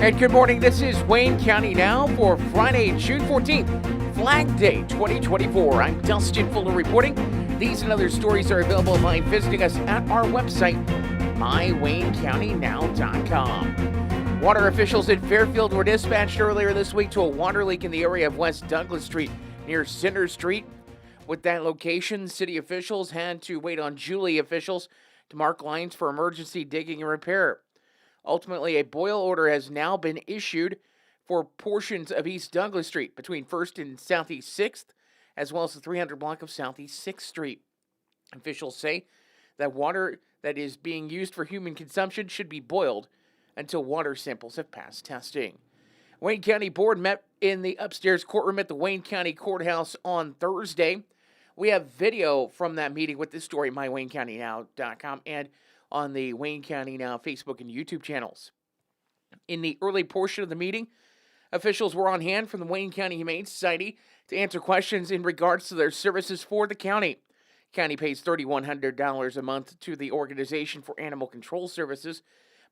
And good morning. This is Wayne County Now for Friday, June 14th, Flag Day 2024. I'm Dustin Fuller reporting. These and other stories are available by visiting us at our website, mywaynecountynow.com. Water officials in Fairfield were dispatched earlier this week to a water leak in the area of West Douglas Street near Center Street. With that location, city officials had to wait on Julie officials to mark lines for emergency digging and repair. Ultimately, a boil order has now been issued for portions of East Douglas Street between 1st and Southeast 6th, as well as the 300 block of Southeast 6th Street. Officials say that water that is being used for human consumption should be boiled until water samples have passed testing. Wayne County Board met in the upstairs courtroom at the Wayne County Courthouse on Thursday. We have video from that meeting with this story, mywaynecountynow.com, and on the Wayne County Now Facebook and YouTube channels. In the early portion of the meeting, officials were on hand from the Wayne County Humane Society to answer questions in regards to their services for the county. County pays $3,100 a month to the Organization for Animal Control Services,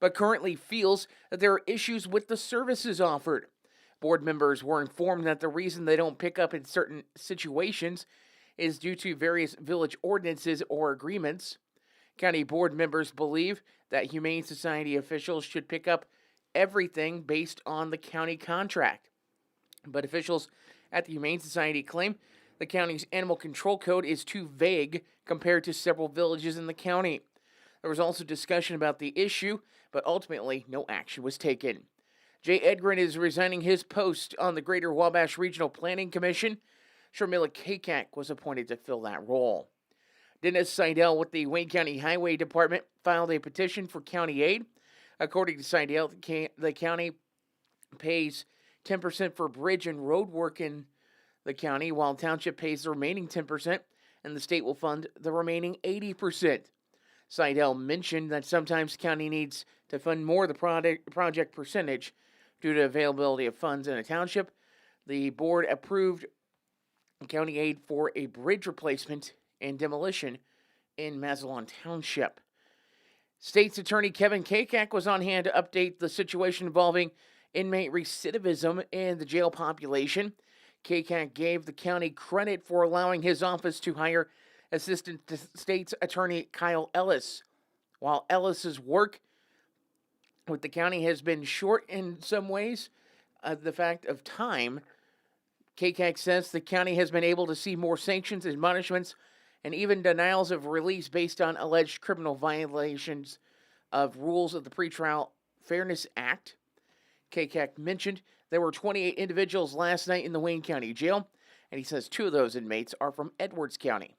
but currently feels that there are issues with the services offered. Board members were informed that the reason they don't pick up in certain situations is due to various village ordinances or agreements. County board members believe that Humane Society officials should pick up everything based on the county contract. But officials at the Humane Society claim the county's animal control code is too vague compared to several villages in the county. There was also discussion about the issue, but ultimately no action was taken. Jay Edgren is resigning his post on the Greater Wabash Regional Planning Commission. Sharmila Kakak was appointed to fill that role. Dennis Seidel with the Wayne County Highway Department filed a petition for county aid. According to Seidel, the county pays 10% for bridge and road work in the county, while township pays the remaining 10%, and the state will fund the remaining 80%. Seidel mentioned that sometimes county needs to fund more the project percentage due to availability of funds in a township. The board approved county aid for a bridge replacement and demolition in Massillon Township. State's Attorney Kevin Kakak was on hand to update the situation involving inmate recidivism in the jail population. Kakak gave the county credit for allowing his office to hire Assistant State's Attorney Kyle Ellis. While Ellis's work with the county has been short in some ways, the fact of time, Kakak says the county has been able to see more sanctions, admonishments, and even denials of release based on alleged criminal violations of rules of the Pretrial Fairness Act. Kakak mentioned there were 28 individuals last night in the Wayne County Jail, and he says 2 of those inmates are from Edwards County.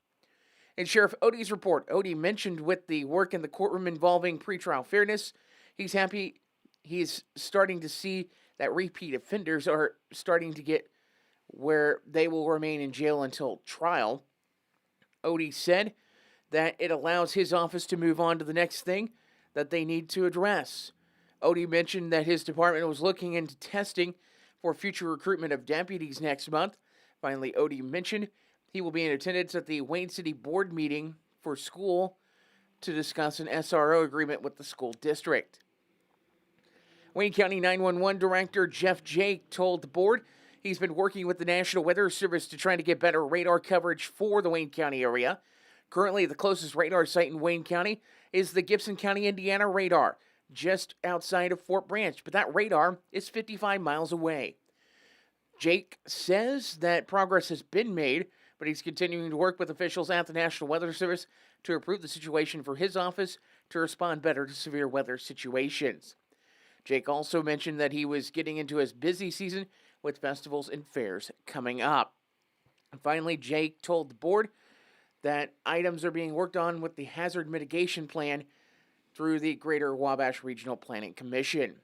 In Sheriff Odie's report, Odie mentioned with the work in the courtroom involving pretrial fairness, he's happy he's starting to see that repeat offenders are starting to get where they will remain in jail until trial. Odie said that it allows his office to move on to the next thing that they need to address. Odie mentioned that his department was looking into testing for future recruitment of deputies next month. Finally, Odie mentioned he will be in attendance at the Wayne City Board meeting for school to discuss an SRO agreement with the school district. Wayne County 911 Director Jeff Jake told the board he's been working with the National Weather Service to try to get better radar coverage for the Wayne County area. Currently, the closest radar site in Wayne County is the Gibson County, Indiana radar, just outside of Fort Branch, but that radar is 55 miles away. Jake says that progress has been made, but he's continuing to work with officials at the National Weather Service to improve the situation for his office to respond better to severe weather situations. Jake also mentioned that he was getting into his busy season with festivals and fairs coming up. And finally, Jake told the board that items are being worked on with the hazard mitigation plan through the Greater Wabash Regional Planning Commission.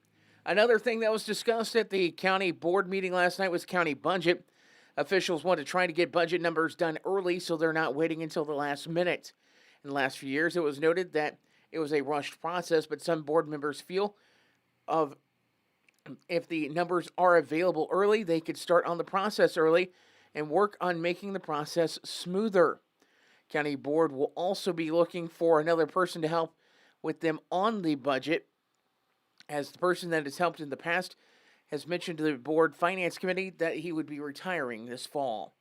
Another thing that was discussed at the county board meeting last night was county budget. Officials want to try to get budget numbers done early so they're not waiting until the last minute. In the last few years, it was noted that it was a rushed process, but some board members feel if the numbers are available early, they could start on the process early and work on making the process smoother. County board will also be looking for another person to help with them on the budget as the person that has helped in the past has mentioned to the board finance committee that he would be retiring this fall.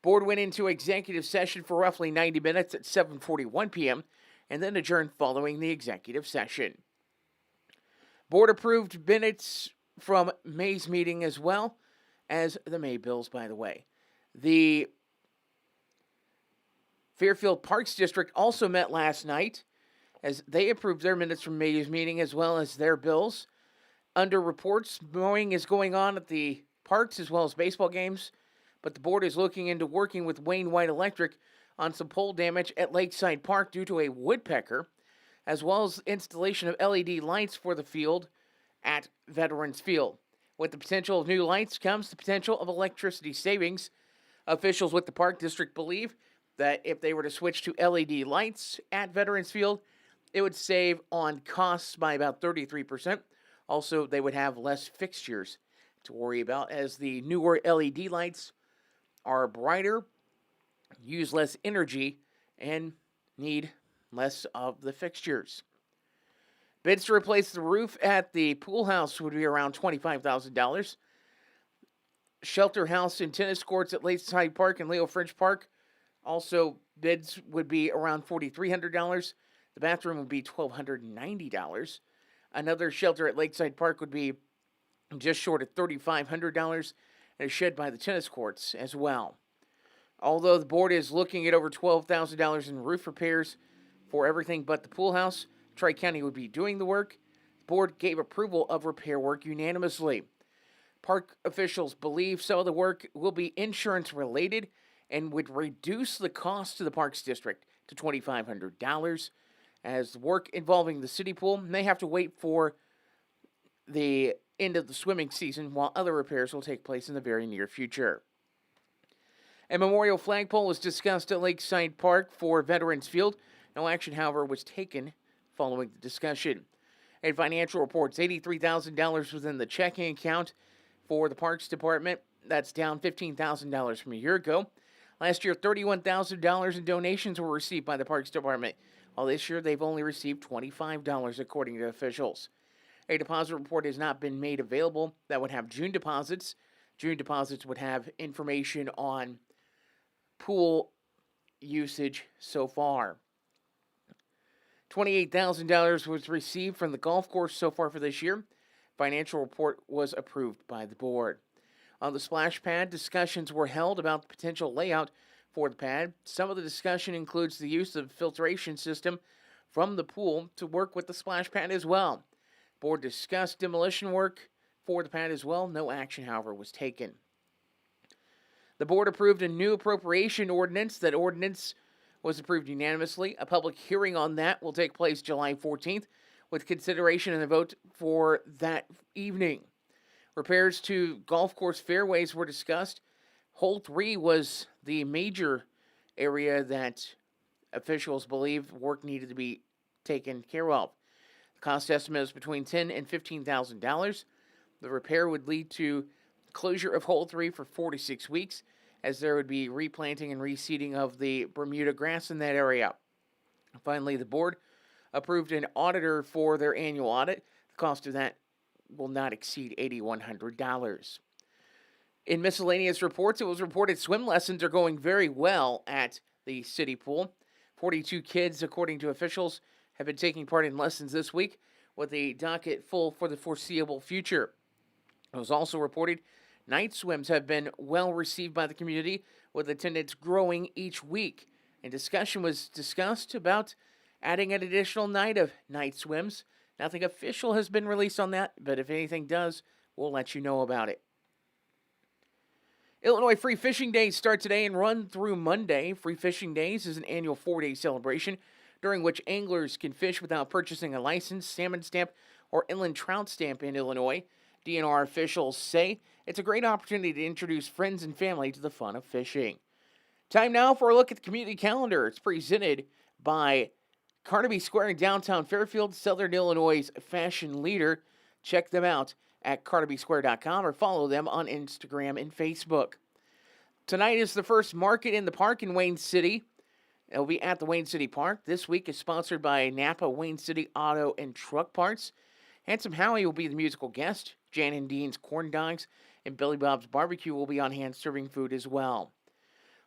Board went into executive session for roughly 90 minutes at 7:41 p.m. and then adjourned following the executive session. Board approved minutes from May's meeting as well as the May bills, by the way. The Fairfield Parks District also met last night as they approved their minutes from May's meeting as well as their bills. Under reports, mowing is going on at the parks as well as baseball games, but the board is looking into working with Wayne White Electric on some pole damage at Lakeside Park due to a woodpecker, as well as installation of LED lights for the field at Veterans Field. With the potential of new lights comes the potential of electricity savings. Officials with the Park District believe that if they were to switch to LED lights at Veterans Field, it would save on costs by about 33%. Also, they would have less fixtures to worry about as the newer LED lights are brighter, use less energy, and need less of the fixtures. Bids to replace the roof at the pool house would be around $25,000. Shelter house and tennis courts at Lakeside Park and Leo French Park, also bids would be around $4,300. The bathroom would be $1,290. Another shelter at Lakeside Park would be just short of $3,500, and a shed by the tennis courts as well. Although the board is looking at over $12,000 in roof repairs for everything but the pool house, Tri-County would be doing the work. The board gave approval of repair work unanimously. Park officials believe some of the work will be insurance related and would reduce the cost to the Parks District to $2,500. As the work involving the city pool may have to wait for the end of the swimming season, while other repairs will take place in the very near future. A memorial flagpole was discussed at Lakeside Park for Veterans Field. No action, however, was taken following the discussion. And financial reports, $83,000 within the checking account for the Parks Department. That's down $15,000 from a year ago. Last year, $31,000 in donations were received by the Parks Department, while this year they've only received $25 according to officials. A deposit report has not been made available that would have June deposits. June deposits would have information on pool usage so far. $28,000 was received from the golf course so far for this year. Financial report was approved by the board. On the splash pad, discussions were held about the potential layout for the pad. Some of the discussion includes the use of filtration system from the pool to work with the splash pad as well. Board discussed demolition work for the pad as well. No action, however, was taken. The board approved a new appropriation ordinance. That ordinance was approved unanimously. A public hearing on that will take place July 14th, with consideration and a vote for that evening. Repairs to golf course fairways were discussed. Hole 3 was the major area that officials believe work needed to be taken care of. The cost estimate is between $10,000 and $15,000. The repair would lead to closure of Hole 3 for 4 to 6 weeks, as there would be replanting and reseeding of the Bermuda grass in that area. Finally, the board approved an auditor for their annual audit. The cost of that will not exceed $8,100. In miscellaneous reports, it was reported swim lessons are going very well at the city pool. 42 kids, according to officials, have been taking part in lessons this week, with a docket full for the foreseeable future. It was also reported night swims have been well received by the community, with attendance growing each week. And discussion was discussed about adding an additional night of night swims. Nothing official has been released on that, but if anything does, we'll let you know about it. Illinois Free Fishing Days start today and run through Monday. Free Fishing Days is an annual 4-day celebration during which anglers can fish without purchasing a license, salmon stamp, or inland trout stamp in Illinois. DNR officials say it's a great opportunity to introduce friends and family to the fun of fishing. Time now for a look at the community calendar. It's presented by Carnaby Square in downtown Fairfield, Southern Illinois' fashion leader. Check them out at carnabysquare.com or follow them on Instagram and Facebook. Tonight is the first Market in the Park in Wayne City. It'll be at the Wayne City Park. This week is sponsored by Napa Wayne City Auto and Truck Parts. Handsome Howie will be the musical guest. Jan and Dean's Corn Dogs and Billy Bob's Barbecue will be on hand serving food as well.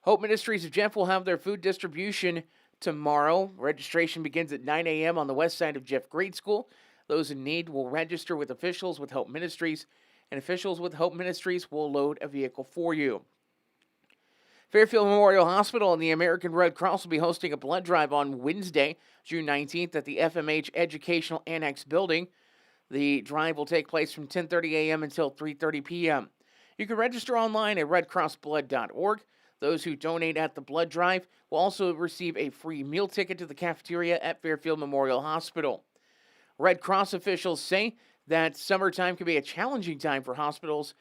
Hope Ministries of Jeff will have their food distribution tomorrow. Registration begins at 9 a.m. on the west side of Jeff Grade School. Those in need will register with officials with Hope Ministries, and officials with Hope Ministries will load a vehicle for you. Fairfield Memorial Hospital and the American Red Cross will be hosting a blood drive on Wednesday, June 19th at the FMH Educational Annex building. The drive will take place from 10:30 a.m. until 3:30 p.m. You can register online at redcrossblood.org. Those who donate at the blood drive will also receive a free meal ticket to the cafeteria at Fairfield Memorial Hospital. Red Cross officials say that summertime can be a challenging time for hospitals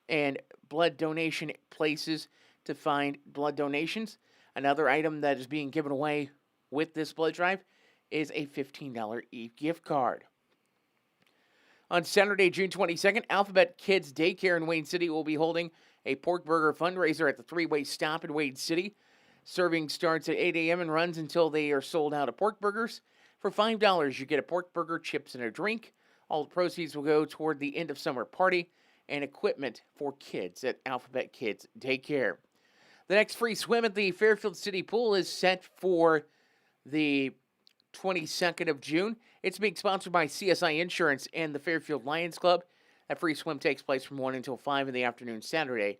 and blood donation places to find blood donations. Another item that is being given away with this blood drive is a $15 gift card. On Saturday, June 22nd, Alphabet Kids Daycare in Wayne City will be holding a pork burger fundraiser at the three-way stop in Wayne City. Serving starts at 8 a.m. and runs until they are sold out of pork burgers. For $5, you get a pork burger, chips, and a drink. All the proceeds will go toward the end of summer party and equipment for kids at Alphabet Kids Daycare. The next free swim at the Fairfield City Pool is set for the 22nd of June. It's being sponsored by CSI Insurance and the Fairfield Lions Club. That free swim takes place from 1 until 5 in the afternoon Saturday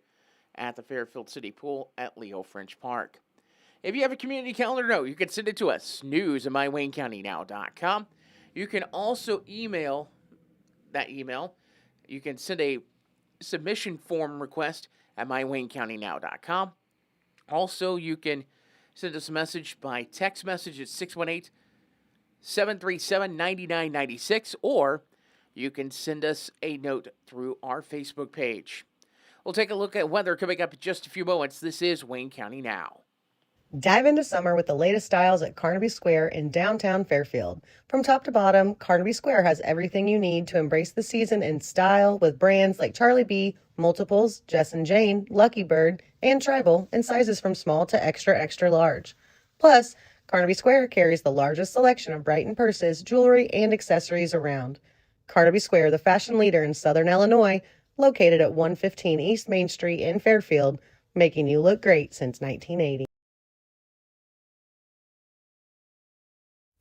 at the Fairfield City Pool at Leo French Park. If you have a community calendar note, you can send it to us, news@mywaynecountynow.com. You can also email that email. You can send a submission form request at mywaynecountynow.com. Also, you can send us a message by text message at 618-737-9996, or you can send us a note through our Facebook page. We'll take a look at weather coming up in just a few moments. This is Wayne County Now. Dive into summer with the latest styles at Carnaby Square in downtown Fairfield. From top to bottom, Carnaby Square has everything you need to embrace the season in style with brands like Charlie B, Multiples, Jess and Jane, Lucky Bird, and Tribal in sizes from small to extra, extra large. Plus, Carnaby Square carries the largest selection of Brighton purses, jewelry, and accessories around. Carnaby Square, the fashion leader in Southern Illinois, located at 115 East Main Street in Fairfield, making you look great since 1980.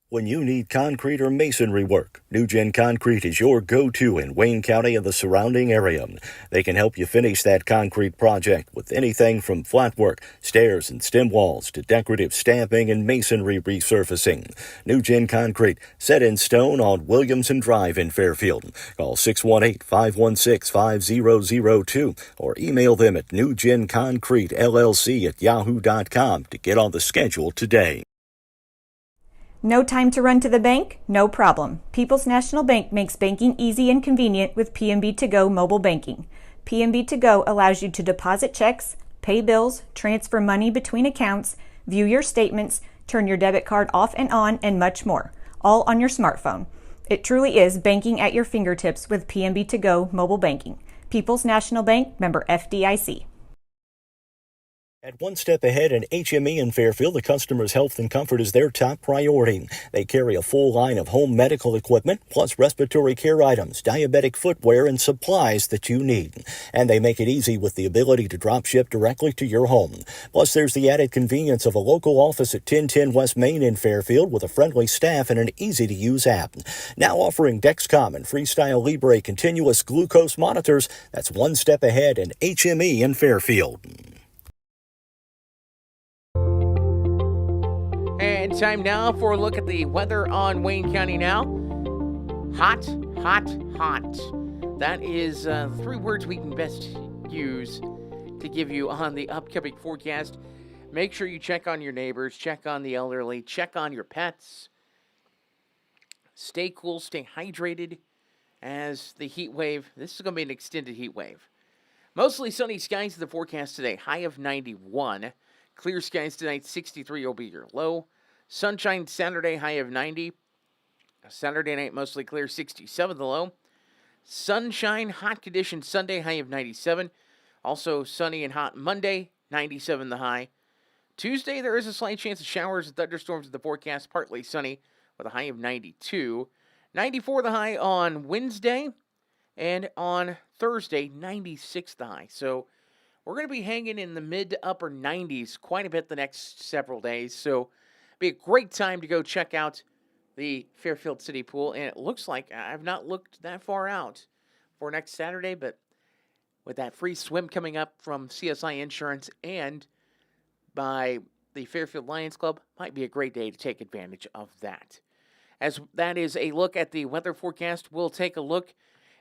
When you need concrete or masonry work, NewGen Concrete is your go-to in Wayne County and the surrounding area. They can help you finish that concrete project with anything from flat work, stairs and stem walls to decorative stamping and masonry resurfacing. NewGen Concrete, set in stone on Williamson Drive in Fairfield. Call 618-516-5002 or email them at newgenconcretellc@yahoo.com to get on the schedule today. No time to run to the bank? No problem. People's National Bank makes banking easy and convenient with PNB To Go mobile banking. PNB To Go allows you to deposit checks, pay bills, transfer money between accounts, view your statements, turn your debit card off and on, and much more, all on your smartphone. It truly is banking at your fingertips with PNB To Go mobile banking. People's National Bank, member FDIC. At one step ahead in HME in Fairfield, the customer's health and comfort is their top priority. They carry a full line of home medical equipment, plus respiratory care items, diabetic footwear, and supplies that you need. And they make it easy with the ability to drop ship directly to your home. Plus, there's the added convenience of a local office at 1010 West Main in Fairfield with a friendly staff and an easy-to-use app. Now offering Dexcom and Freestyle Libre continuous glucose monitors. That's one step ahead in HME in Fairfield. And time now for a look at the weather on Wayne County Now. Hot, hot, hot. That is three words we can best use to give you on the upcoming forecast. Make sure you check on your neighbors, check on the elderly, check on your pets. Stay cool, stay hydrated as the heat wave. This is going to be an extended heat wave. Mostly sunny skies in the forecast today, high of 91. Clear skies tonight, 63 will be your low. Sunshine Saturday, high of 90. Saturday night, mostly clear, 67 the low. Sunshine, hot conditions Sunday, high of 97. Also sunny and hot Monday, 97 the high. Tuesday, there is a slight chance of showers and thunderstorms in the forecast, partly sunny with a high of 92. 94 the high on Wednesday, and on Thursday, 96 the high. So we're going to be hanging in the mid to upper 90s quite a bit the next several days. So be a great time to go check out the Fairfield City Pool. And it looks like I've not looked that far out for next Saturday, but with that free swim coming up from CSI Insurance and by the Fairfield Lions Club, might be a great day to take advantage of that. As that is a look at the weather forecast, we'll take a look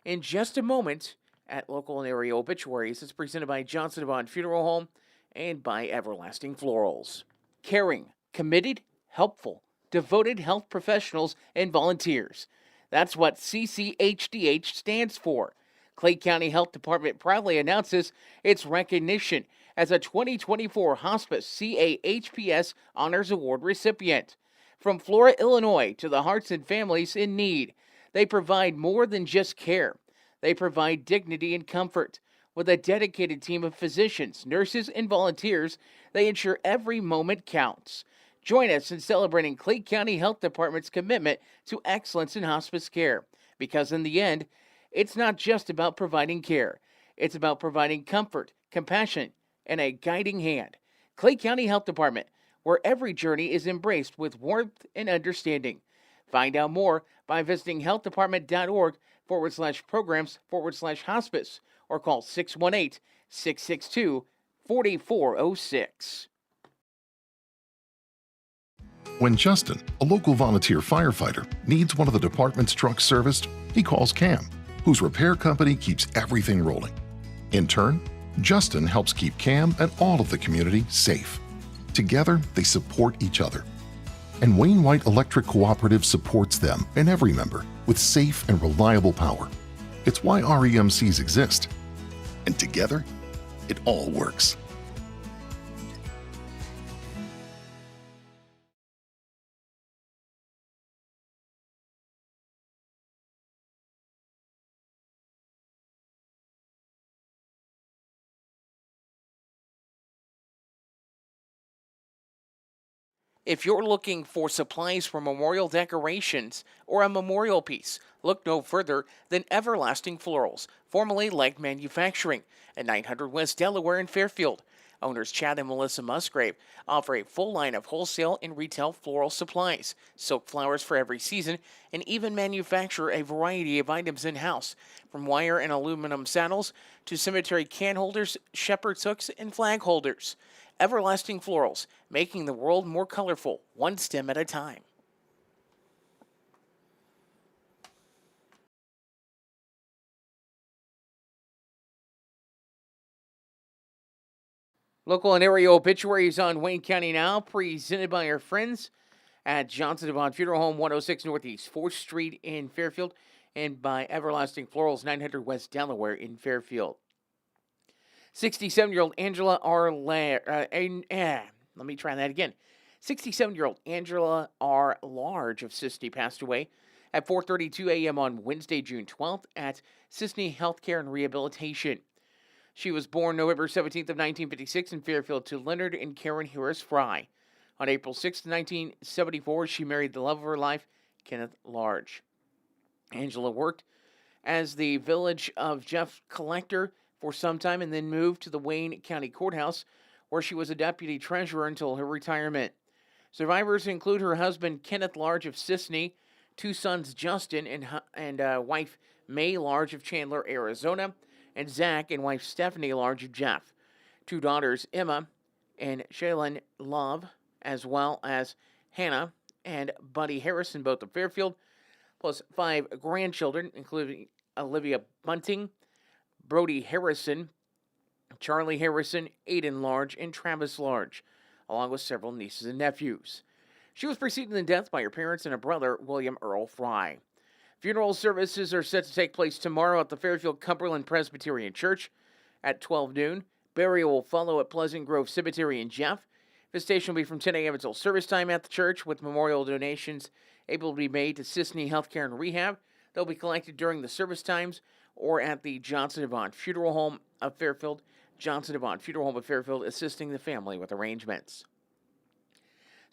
in just a moment at local and area obituaries. It's presented by Johnson Devon Funeral Home and by Everlasting Florals. Caring, committed, helpful, devoted health professionals and volunteers. That's what CCHDH stands for. Clay County Health Department proudly announces its recognition as a 2024 Hospice CAHPS Honors Award recipient. From Flora, Illinois to the hearts and families in need, they provide more than just care. They provide dignity and comfort. With a dedicated team of physicians, nurses, and volunteers, they ensure every moment counts. Join us in celebrating Clay County Health Department's commitment to excellence in hospice care. Because in the end, it's not just about providing care. It's about providing comfort, compassion, and a guiding hand. Clay County Health Department, where every journey is embraced with warmth and understanding. Find out more by visiting healthdepartment.org/programs/hospice or call 618-662-4406. When Justin, a local volunteer firefighter, needs one of the department's trucks serviced, he calls CAM, whose repair company keeps everything rolling. In turn, Justin helps keep CAM and all of the community safe. Together, they support each other. And Wayne White Electric Cooperative supports them and every member with safe and reliable power. It's why REMCs exist. And together, it all works. If you're looking for supplies for memorial decorations or a memorial piece, look no further than Everlasting Florals, formerly Leg Manufacturing, at 900 West Delaware in Fairfield. Owners Chad and Melissa Musgrave offer a full line of wholesale and retail floral supplies, silk flowers for every season, and even manufacture a variety of items in-house, from wire and aluminum saddles to cemetery can holders, shepherd's hooks, and flag holders. Everlasting Florals, making the world more colorful, one stem at a time. Local and area obituaries on Wayne County Now, presented by our friends at Johnson Devon Funeral Home, 106 Northeast 4th Street in Fairfield, and by Everlasting Florals, 900 West Delaware in Fairfield. 67-year-old Angela R. let me try that again. 67-year-old Angela R. Large of Sisney passed away at 4:32 a.m. on Wednesday, June 12th at Sisney Healthcare and Rehabilitation. She was born November 17th of 1956 in Fairfield to Leonard and Karen Harris Fry. On April 6th, 1974, she married the love of her life, Kenneth Large. Angela worked as the Village of Jeff collector for some time and then moved to the Wayne County Courthouse, where she was a deputy treasurer until her retirement. Survivors include her husband, Kenneth Large of Sisney, two sons, Justin and wife May Large of Chandler, Arizona, and Zach and wife Stephanie Large of Jeff. Two daughters, Emma and Shaylin Love, as well as Hannah and Buddy Harrison, both of Fairfield, plus 5 grandchildren, including Olivia Bunting, Brody Harrison, Charlie Harrison, Aiden Large, and Travis Large, along with several nieces and nephews. She was preceded in death by her parents and a brother, William Earl Fry. Funeral services are set to take place tomorrow at the Fairfield Cumberland Presbyterian Church at 12 noon. Burial will follow at Pleasant Grove Cemetery in Jeff. Visitation will be from 10 a.m. until service time at the church, with memorial donations able to be made to Sisney Healthcare and Rehab. They'll be collected during the service times or at the Johnson Devon Funeral Home of Fairfield. Johnson Devon Funeral Home of Fairfield assisting the family with arrangements.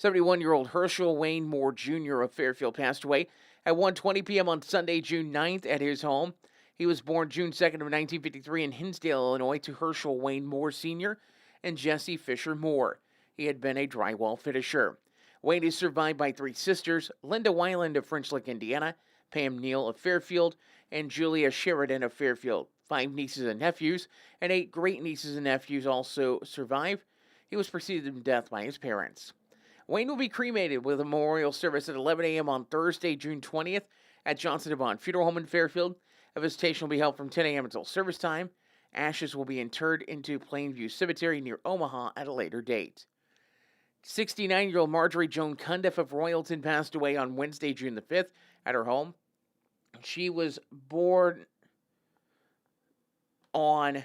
71-year-old Herschel Wayne Moore Jr. of Fairfield passed away At 1:20 p.m. on Sunday, June 9th, at his home. He was born June 2nd of 1953 in Hinsdale, Illinois, to Herschel Wayne Moore Sr. and Jessie Fisher Moore. He had been a drywall finisher. Wayne is survived by 3 sisters: Linda Weiland of French Lick, Indiana, Pam Neal of Fairfield, and Julia Sheridan of Fairfield. 5 nieces and nephews, and 8 great-nieces and nephews also survive. He was preceded to death by his parents. Wayne will be cremated with a memorial service at 11 a.m. on Thursday, June 20th at Johnson Devon Funeral Home in Fairfield. A visitation will be held from 10 a.m. until service time. Ashes will be interred into Plainview Cemetery near Omaha at a later date. 69-year-old Marjorie Joan Cundiff of Royalton passed away on Wednesday, June the 5th at her home. She was born on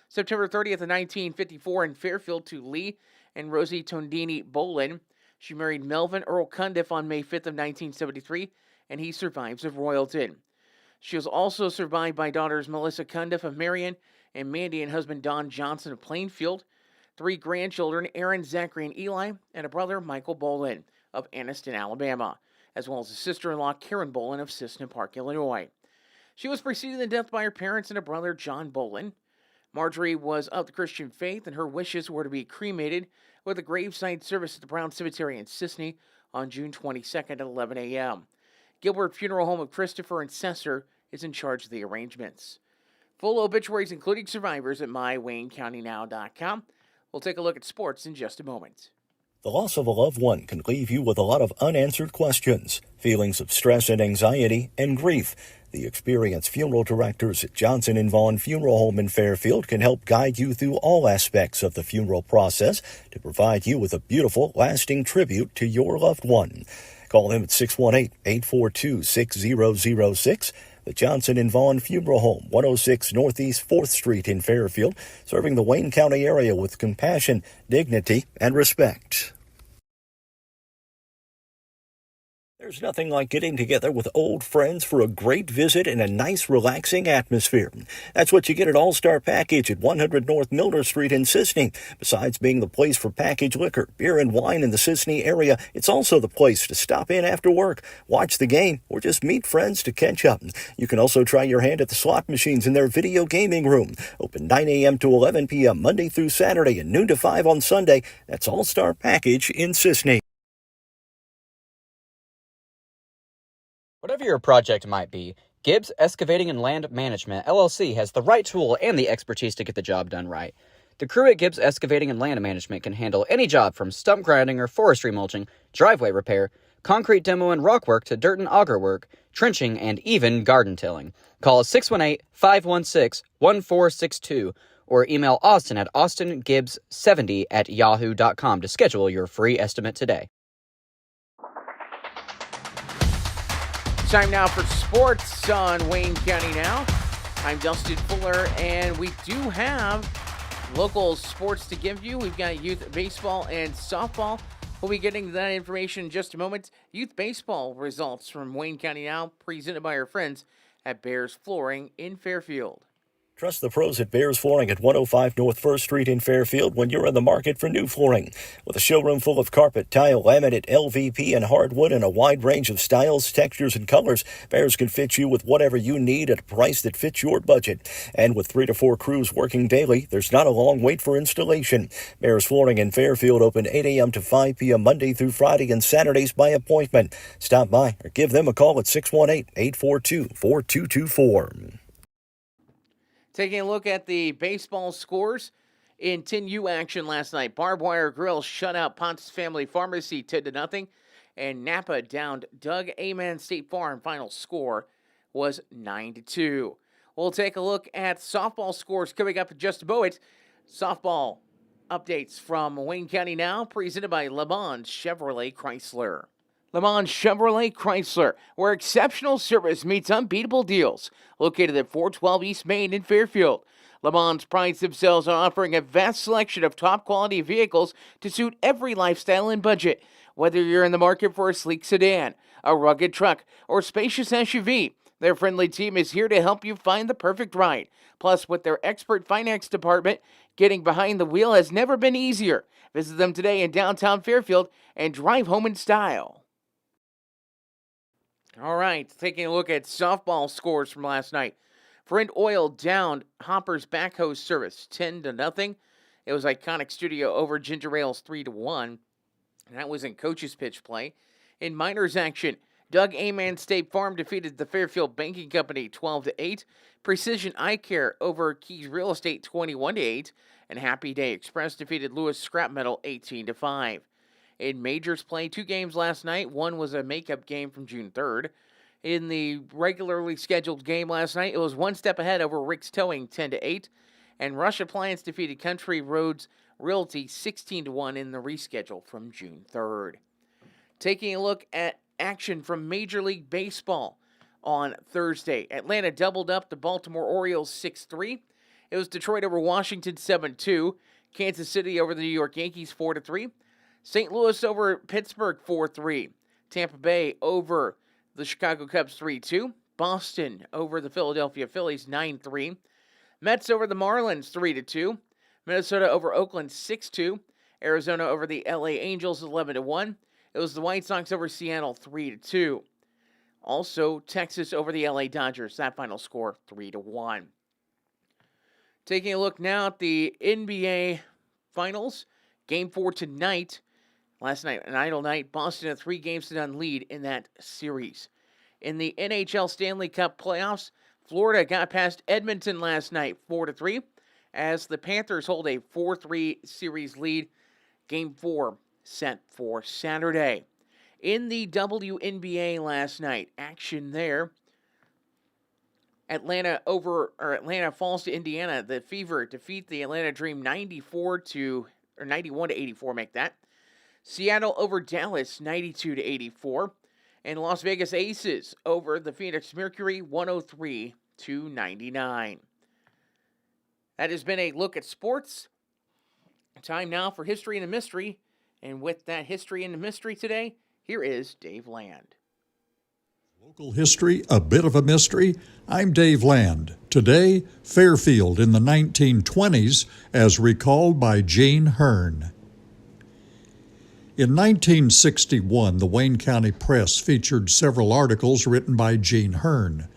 September 30th of 1954 in Fairfield to Lee and Rosie Tondini Bolin. She married Melvin Earl Cundiff on May 5th of 1973, and he survives of Royalton. She was also survived by daughters Melissa Cundiff of Marion and Mandy and husband Don Johnson of Plainfield, 3 grandchildren, Aaron, Zachary, and Eli, and a brother, Michael Bolin of Anniston, Alabama, as well as a sister-in-law, Karen Bolin of Sisseton Park, Illinois. She was preceded in death by her parents and a brother, John Bolin. Marjorie was of the Christian faith, and her wishes were to be cremated with a graveside service at the Brown Cemetery in Sisseton on June 22nd at 11 a.m. Gilbert Funeral Home of Christopher and Cesar is in charge of the arrangements. Full obituaries, including survivors, at mywaynecountynow.com. We'll take a look at sports in just a moment. The loss of a loved one can leave you with a lot of unanswered questions, feelings of stress and anxiety, and grief. The experienced funeral directors at Johnson & Vaughn Funeral Home in Fairfield can help guide you through all aspects of the funeral process to provide you with a beautiful, lasting tribute to your loved one. Call them at 618-842-6006. The Johnson & Vaughn Funeral Home, 106 Northeast 4th Street in Fairfield, serving the Wayne County area with compassion, dignity, and respect. There's nothing like getting together with old friends for a great visit and a nice, relaxing atmosphere. That's what you get at All-Star Package at 100 North Milner Street in Sisseton. Besides being the place for packaged liquor, beer, and wine in the Sisseton area, it's also the place to stop in after work, watch the game, or just meet friends to catch up. You can also try your hand at the slot machines in their video gaming room. Open 9 a.m. to 11 p.m. Monday through Saturday and noon to 5 on Sunday. That's All-Star Package in Sisseton. Whatever your project might be, Gibbs Excavating and Land Management, LLC, has the right tool and the expertise to get the job done right. The crew at Gibbs Excavating and Land Management can handle any job from stump grinding or forestry mulching, driveway repair, concrete demo and rock work to dirt and auger work, trenching, and even garden tilling. Call 618-516-1462 or email Austin at austingibbs70@yahoo.com to schedule your free estimate today. Time now for sports on Wayne County Now. I'm Dustin Fuller, and we do have local sports to give you. We've got youth baseball and softball. We'll be getting to that information in just a moment. Youth baseball results from Wayne County Now, presented by our friends at Bears Flooring in Fairfield. Trust the pros at Bears Flooring at 105 North 1st Street in Fairfield when you're in the market for new flooring. With a showroom full of carpet, tile, laminate, LVP, and hardwood and a wide range of styles, textures, and colors, Bears can fit you with whatever you need at a price that fits your budget. And with 3 to 4 crews working daily, there's not a long wait for installation. Bears Flooring in Fairfield open 8 a.m. to 5 p.m. Monday through Friday and Saturdays by appointment. Stop by or give them a call at 618-842-4224. Taking a look at the baseball scores in 10U action last night. Barbed Wire Grill shut out Pontus Family Pharmacy 10-0, and Napa downed Doug Amen State Farm. Final score was 9-2. We'll take a look at softball scores coming up in just a moment. Softball updates from Wayne County Now, presented by Le Mans Chevrolet Chrysler. Le Mans Chevrolet Chrysler, where exceptional service meets unbeatable deals. Located at 412 East Main in Fairfield. Le Mans prides themselves on offering a vast selection of top-quality vehicles to suit every lifestyle and budget. Whether you're in the market for a sleek sedan, a rugged truck, or spacious SUV, Their friendly team is here to help you find the perfect ride. Plus, with their expert finance department, getting behind the wheel has never been easier. Visit them today in downtown Fairfield and drive home in style. All right, taking a look at softball scores from last night. Friend Oil downed Hopper's backhoe service 10-0. It was Iconic Studio over Ginger Ales 3-1. And that was in coach's pitch play. In minors action, Doug Aman State Farm defeated the Fairfield Banking Company 12-8. Precision Eye Care over Keys Real Estate 21-8. And Happy Day Express defeated Lewis Scrap Metal 18-5. In majors play, 2 games last night. One was a makeup game from June 3rd. In the regularly scheduled game last night, it was one step ahead over Rick's Towing 10-8. And Rush Appliance defeated Country Roads Realty 16-1 in the reschedule from June 3rd. Taking a look at action from Major League Baseball on Thursday. Atlanta doubled up the Baltimore Orioles 6-3. It was Detroit over Washington 7-2. Kansas City over the New York Yankees 4-3. St. Louis over Pittsburgh 4-3. Tampa Bay over the Chicago Cubs 3-2. Boston over the Philadelphia Phillies 9-3. Mets over the Marlins 3-2. Minnesota over Oakland 6-2. Arizona over the LA Angels 11-1. It was the White Sox over Seattle 3-2. Also, Texas over the LA Dodgers. That final score 3-1. Taking a look now at the NBA Finals. Game 4 tonight. Last night, an idle night. Boston a 3-0 lead in that series. In the NHL Stanley Cup playoffs, Florida got past Edmonton last night 4-3 as the Panthers hold a 4-3 series lead. Game 4 set for Saturday. In the WNBA last night, action there. Atlanta falls to Indiana. The Fever defeat the Atlanta Dream 91-84, make that. Seattle over Dallas 92-84. And Las Vegas Aces over the Phoenix Mercury 103-99. That has been a look at sports. Time now for History and a Mystery. And with that History and a Mystery today, here is Dave Land. Local history, a bit of a mystery. I'm Dave Land. Today, Fairfield in the 1920s, as recalled by Gene Hearn. In 1961, the Wayne County Press featured several articles written by Gene Hearn.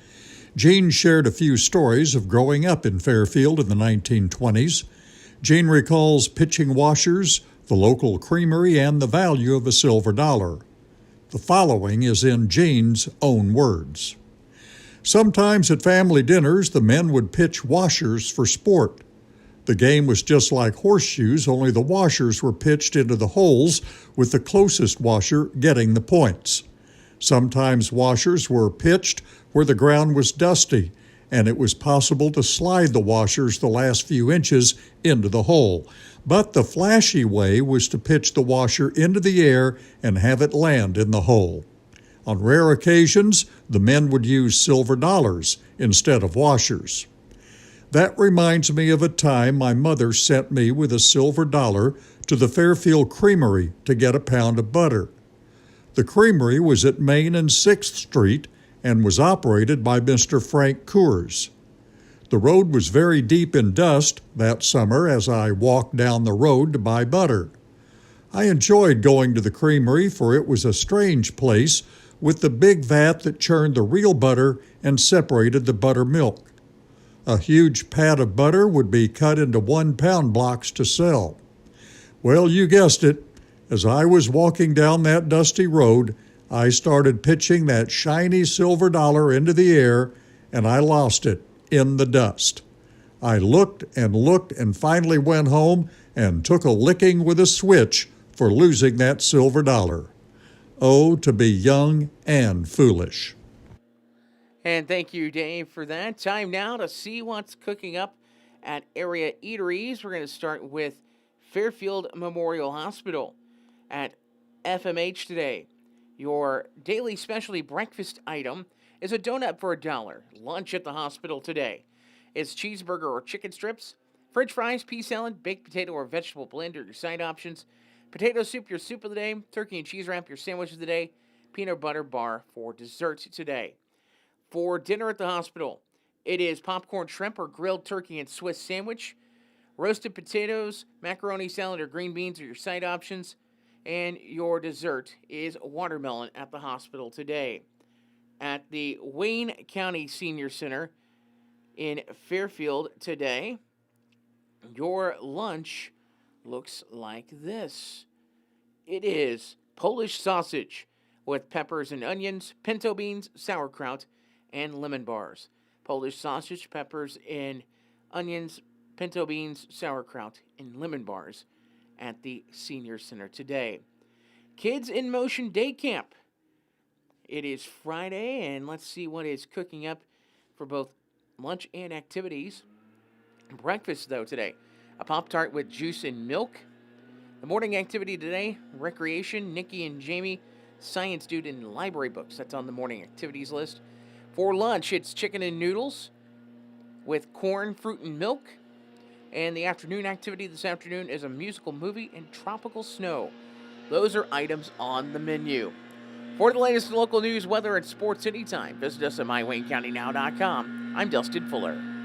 Gene shared a few stories of growing up in Fairfield in the 1920s. Gene recalls pitching washers, the local creamery, and the value of a silver dollar. The following is in Gene's own words. Sometimes at family dinners, the men would pitch washers for sport. The game was just like horseshoes, only the washers were pitched into the holes, with the closest washer getting the points. Sometimes washers were pitched where the ground was dusty, and it was possible to slide the washers the last few inches into the hole. But the flashy way was to pitch the washer into the air and have it land in the hole. On rare occasions, the men would use silver dollars instead of washers. That reminds me of a time my mother sent me with a silver dollar to the Fairfield Creamery to get a pound of butter. The creamery was at Main and 6th Street and was operated by Mr. Frank Coors. The road was very deep in dust that summer as I walked down the road to buy butter. I enjoyed going to the creamery, for it was a strange place with the big vat that churned the real butter and separated the buttermilk. A huge pat of butter would be cut into 1-pound blocks to sell. Well, you guessed it. As I was walking down that dusty road, I started pitching that shiny silver dollar into the air, and I lost it in the dust. I looked and finally went home and took a licking with a switch for losing that silver dollar. Oh, to be young and foolish. And thank you, Dave, for that. Time now to see what's cooking up at area eateries. We're going to start with Fairfield Memorial Hospital at FMH today. Your daily specialty breakfast item is a donut for $1. Lunch at the hospital today is cheeseburger or chicken strips, french fries, pea salad, baked potato or vegetable blend are your side options, potato soup your soup of the day, turkey and cheese wrap your sandwich of the day, peanut butter bar for dessert today. For dinner at the hospital, it is popcorn shrimp or grilled turkey and Swiss sandwich, roasted potatoes, macaroni salad, or green beans are your side options, and your dessert is watermelon at the hospital today. At the Wayne County Senior Center in Fairfield today, your lunch looks like this. It is Polish sausage with peppers and onions, pinto beans, sauerkraut, and lemon bars. Polish sausage, peppers, and onions, pinto beans, sauerkraut, and lemon bars at the Senior Center today. Kids in Motion Day Camp. It is Friday, and let's see what is cooking up for both lunch and activities. Breakfast, though, today. A Pop-Tart with juice and milk. The morning activity today, recreation, Nikki and Jamie, science dude, and library books. That's on the morning activities list. For lunch, it's chicken and noodles with corn, fruit, and milk. And the afternoon activity this afternoon is a musical movie and tropical snow. Those are items on the menu. For the latest local news, weather, and sports anytime, visit us at mywaynecountynow.com. I'm Dustin Fuller.